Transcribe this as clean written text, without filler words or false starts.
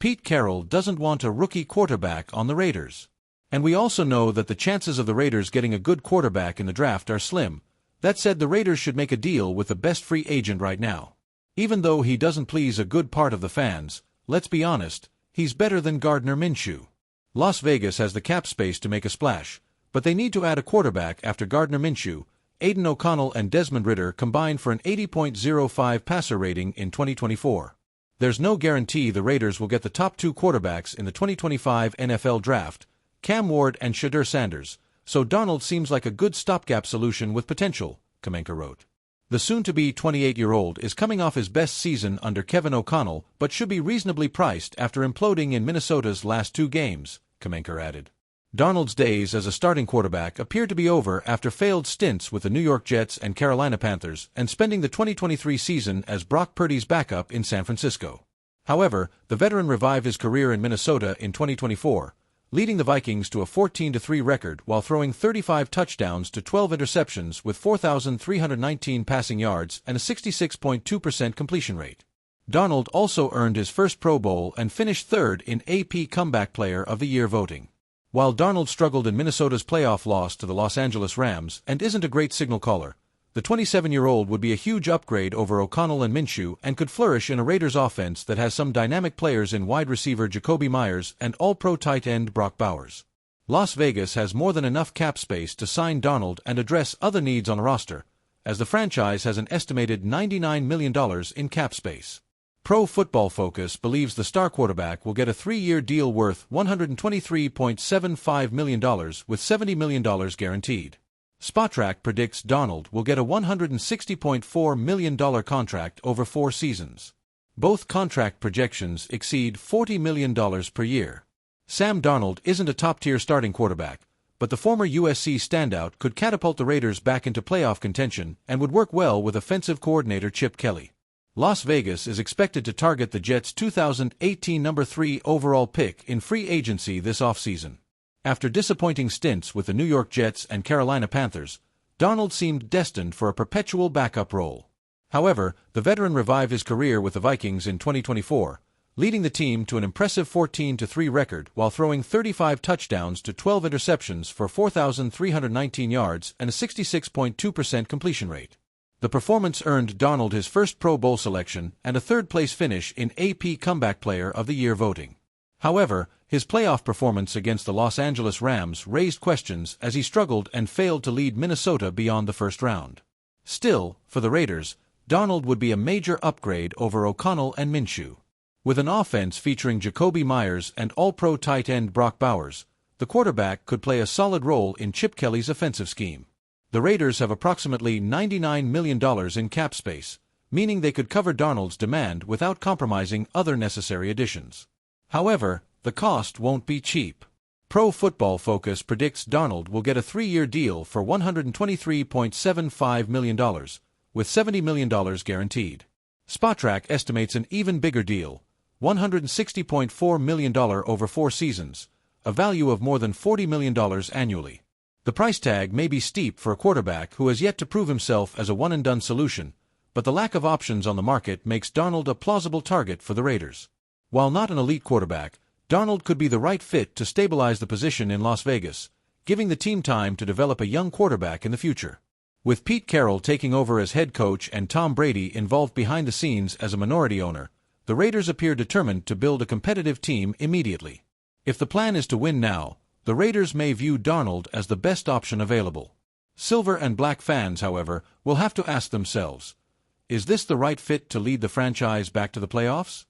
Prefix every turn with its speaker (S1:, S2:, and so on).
S1: Pete Carroll doesn't want a rookie quarterback on the Raiders. And we also know that the chances of the Raiders getting a good quarterback in the draft are slim. That said, the Raiders should make a deal with the best free agent right now. Even though he doesn't please a good part of the fans, let's be honest, he's better than Gardner Minshew. Las Vegas has the cap space to make a splash, but they need to add a quarterback after Gardner Minshew. Aiden O'Connell and Desmond Ridder combined for an 80.05 passer rating in 2024. There's no guarantee the Raiders will get the top two quarterbacks in the 2025 NFL Draft, Cam Ward and Shedeur Sanders, so Darnold seems like a good stopgap solution with potential, Kamenka wrote. The soon-to-be 28-year-old is coming off his best season under Kevin O'Connell but should be reasonably priced after imploding in Minnesota's last two games, Kamenka added. Darnold's days as a starting quarterback appear to be over after failed stints with the New York Jets and Carolina Panthers and spending the 2023 season as Brock Purdy's backup in San Francisco. However, the veteran revived his career in Minnesota in 2024, leading the Vikings to a 14-3 record while throwing 35 touchdowns to 12 interceptions with 4,319 passing yards and a 66.2% completion rate. Darnold also earned his first Pro Bowl and finished third in AP Comeback Player of the Year voting. While Darnold struggled in Minnesota's playoff loss to the Los Angeles Rams and isn't a great signal caller, the 27-year-old would be a huge upgrade over O'Connell and Minshew and could flourish in a Raiders offense that has some dynamic players in wide receiver Jacoby Myers and all-pro tight end Brock Bowers. Las Vegas has more than enough cap space to sign Darnold and address other needs on the roster, as the franchise has an estimated $99 million in cap space. Pro Football Focus believes the star quarterback will get a 3-year deal worth $123.75 million with $70 million guaranteed. Spotrac predicts Darnold will get a $160.4 million contract over 4 seasons. Both contract projections exceed $40 million per year. Sam Darnold isn't a top-tier starting quarterback, but the former USC standout could catapult the Raiders back into playoff contention and would work well with offensive coordinator Chip Kelly. Las Vegas is expected to target the Jets' 2018 number 3 overall pick in free agency this offseason. After disappointing stints with the New York Jets and Carolina Panthers, Darnold seemed destined for a perpetual backup role. However, the veteran revived his career with the Vikings in 2024, leading the team to an impressive 14-3 record while throwing 35 touchdowns to 12 interceptions for 4,319 yards and a 66.2% completion rate. The performance earned Darnold his first Pro Bowl selection and a third-place finish in AP Comeback Player of the Year voting. However, his playoff performance against the Los Angeles Rams raised questions as he struggled and failed to lead Minnesota beyond the first round. Still, for the Raiders, Darnold would be a major upgrade over O'Connell and Minshew. With an offense featuring Jacoby Myers and all-pro tight end Brock Bowers, the quarterback could play a solid role in Chip Kelly's offensive scheme. The Raiders have approximately $99 million in cap space, meaning they could cover Darnold's demand without compromising other necessary additions. However, the cost won't be cheap. Pro Football Focus predicts Darnold will get a 3-year deal for $123.75 million, with $70 million guaranteed. Spotrac estimates an even bigger deal, $160.4 million over 4 seasons, a value of more than $40 million annually. The price tag may be steep for a quarterback who has yet to prove himself as a one-and-done solution, but the lack of options on the market makes Darnold a plausible target for the Raiders. While not an elite quarterback, Darnold could be the right fit to stabilize the position in Las Vegas, giving the team time to develop a young quarterback in the future. With Pete Carroll taking over as head coach and Tom Brady involved behind the scenes as a minority owner, the Raiders appear determined to build a competitive team immediately. If the plan is to win now, the Raiders may view Darnold as the best option available. Silver and black fans, however, will have to ask themselves, is this the right fit to lead the franchise back to the playoffs?